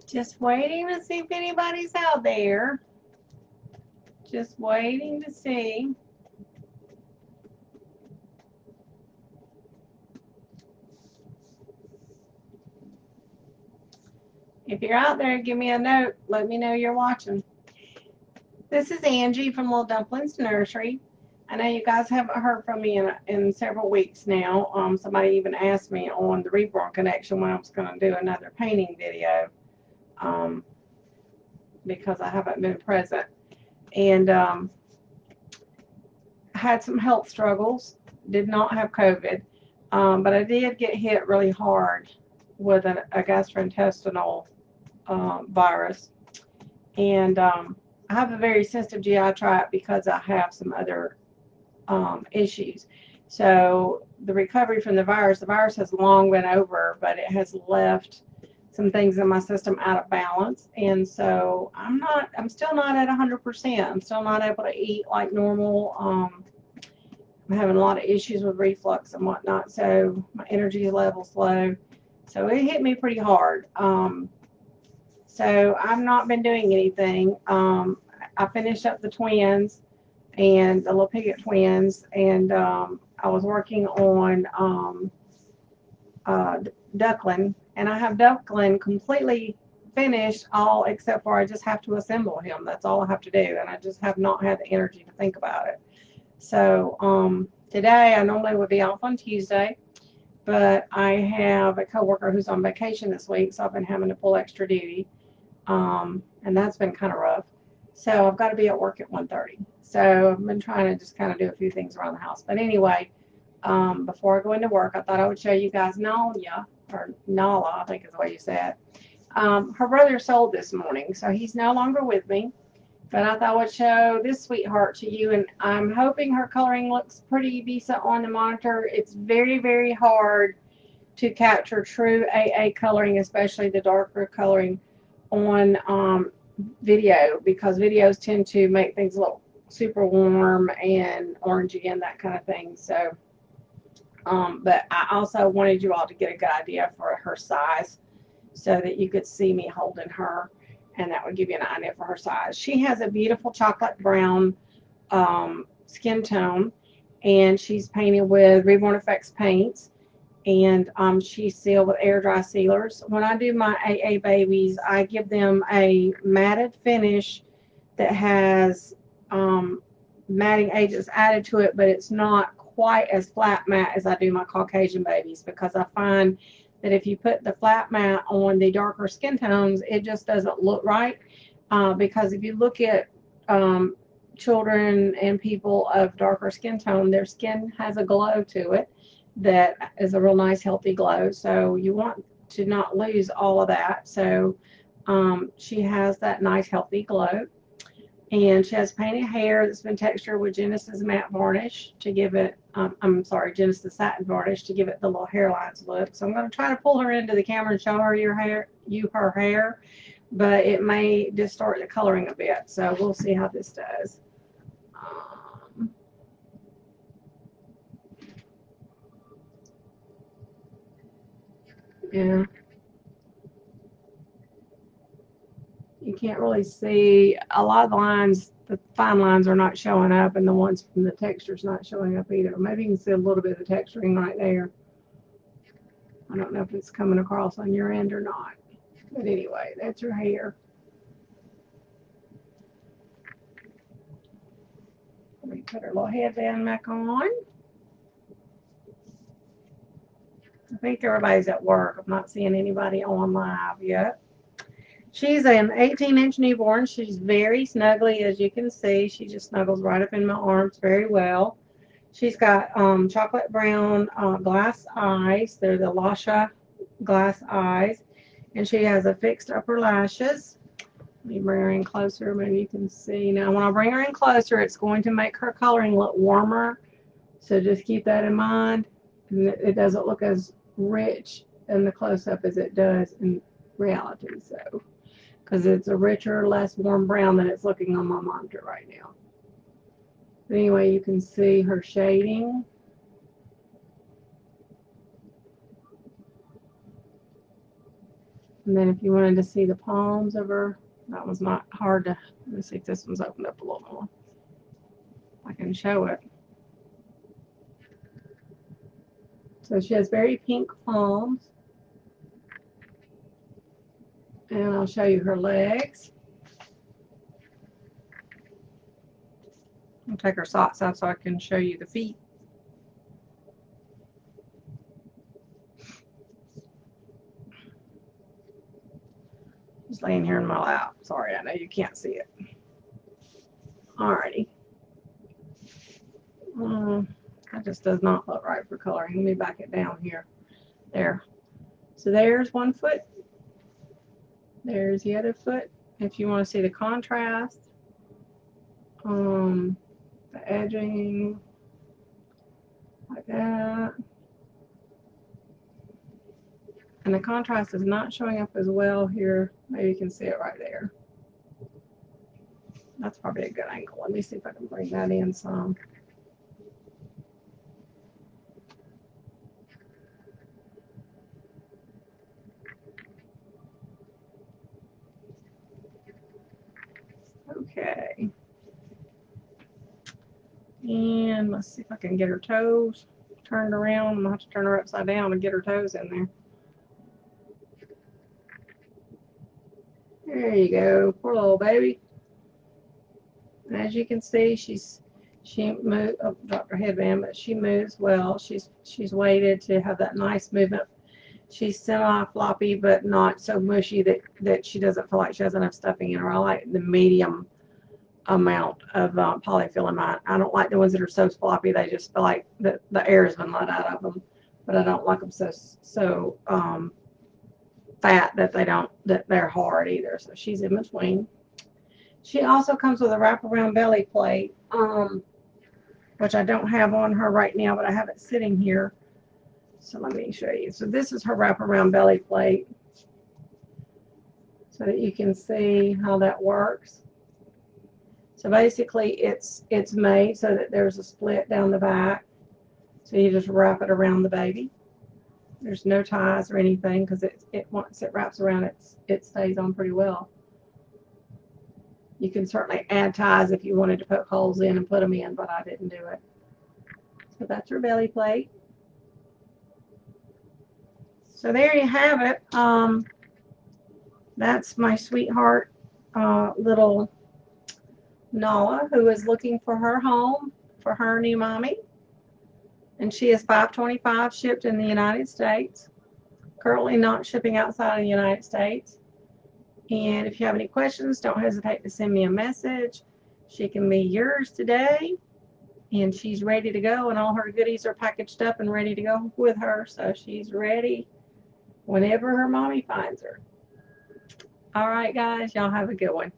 Just waiting to see if anybody's out there. Just waiting to see. If you're out there, give me a note. Let me know you're watching. This is Angie from Little Dumplings Nursery. I know you guys haven't heard from me in several weeks now. Somebody even asked me on the Reborn Connection when I was going to do another painting video because I haven't been present. And had some health struggles. Did not have COVID, but I did get hit really hard with a gastrointestinal virus. And I have a very sensitive GI tract because I have some other issues. So the recovery from the virus has long been over, but it has left some things in my system out of balance. And so I'm still not at 100%. I'm still not able to eat like normal. I'm having a lot of issues with reflux and whatnot. So my energy level's low. So it hit me pretty hard. So I've not been doing anything. I finished up the twins and the little Piggott twins, and I was working on Duckling, and I have Duckling completely finished, all except for I just have to assemble him. That's all I have to do, and I just have not had the energy to think about it. So today I normally would be off on Tuesday, but I have a coworker who's on vacation this week, so I've been having to pull extra duty, and that's been kind of rough. So I've got to be at work at 1:30. So I've been trying to just kind of do a few things around the house. But anyway, before I go into work, I thought I would show you guys Nailah, or Nailah, I think is the way you say it. Her brother sold this morning, so he's no longer with me. But I thought I would show this sweetheart to you, and I'm hoping her coloring looks pretty decent on the monitor. It's very, very hard to capture true AA coloring, especially the darker coloring on video, because videos tend to make things look super warm and orangey and that kind of thing. So but I also wanted you all to get a good idea for her size so that you could see me holding her, and that would give you an idea for her size. She has a beautiful chocolate brown skin tone, and she's painted with Reborn Effects paints, and she's sealed with air dry sealers. When I do my AA babies, I give them a matted finish that has matting agents added to it, but it's not quite as flat matte as I do my Caucasian babies, because I find that if you put the flat matte on the darker skin tones, it just doesn't look right. Because if you look at children and people of darker skin tone, their skin has a glow to it that is a real nice healthy glow. So you want to not lose all of that. So she has that nice healthy glow. And she has painted hair that's been textured with Genesis matte varnish to give it, Genesis satin varnish to give it the little hairlines look. So I'm going to try to pull her into the camera and show her her hair, but it may distort the coloring a bit. So we'll see how this does. Yeah. You can't really see a lot of the lines. The fine lines are not showing up, and the ones from the texture's not showing up either. Maybe you can see a little bit of the texturing right there. I don't know if it's coming across on your end or not. But anyway, that's her hair. Let me put her little headband back on. I think everybody's at work. I'm not seeing anybody on live yet. She's an 18-inch newborn. She's very snuggly, as you can see. She just snuggles right up in my arms very well. She's got chocolate brown glass eyes. They're the Lasha glass eyes. And she has a fixed upper lashes. Let me bring her in closer. Maybe you can see. Now, when I bring her in closer, it's going to make her coloring look warmer. So just keep that in mind. And it doesn't look as rich in the close-up as it does in reality. So, because it's a richer, less warm brown than it's looking on my monitor right now. But anyway, you can see her shading. And then if you wanted to see the palms of her, that was not hard to, let me see if this one's opened up a little more. I can show it. So she has very pink palms. And I'll show you her legs. I'll take her socks out so I can show you the feet. Just laying here in my lap. Sorry, I know you can't see it. Alrighty. That just does not look right for coloring. Let me back it down here. There. So there's one foot. There's the other foot. If you want to see the contrast, the edging, like that. And the contrast is not showing up as well here. Maybe you can see it right there. That's probably a good angle. Let me see if I can bring that in some. Okay. And let's see if I can get her toes turned around. I'm going to have to turn her upside down and get her toes in there. There you go. Poor little baby. As you can see, she moved. Oh, dropped her headband, but she moves well. She's weighted to have that nice movement. She's semi-floppy, but not so mushy that she doesn't feel like she has enough stuffing in her. I like the medium amount of polyfill in mine. I don't like the ones that are so floppy they just feel like the air has been let out of them. But I don't like them so fat that they're hard either. So she's in between. She also comes with a wraparound belly plate, which I don't have on her right now, but I have it sitting here. So let me show you. So this is her wraparound belly plate, so that you can see how that works. So basically, it's made so that there's a split down the back. So you just wrap it around the baby. There's no ties or anything because once it wraps around, it stays on pretty well. You can certainly add ties if you wanted to poke holes in and put them in, but I didn't do it. So that's her belly plate. So there you have it. That's my sweetheart little Nailah, who is looking for her home for her new mommy. And she is $5.25 shipped in the United States. Currently not shipping outside of the United States. And if you have any questions, don't hesitate to send me a message. She can be yours today. And she's ready to go, and all her goodies are packaged up and ready to go with her. So she's ready whenever her mommy finds her. All right, guys, y'all have a good one.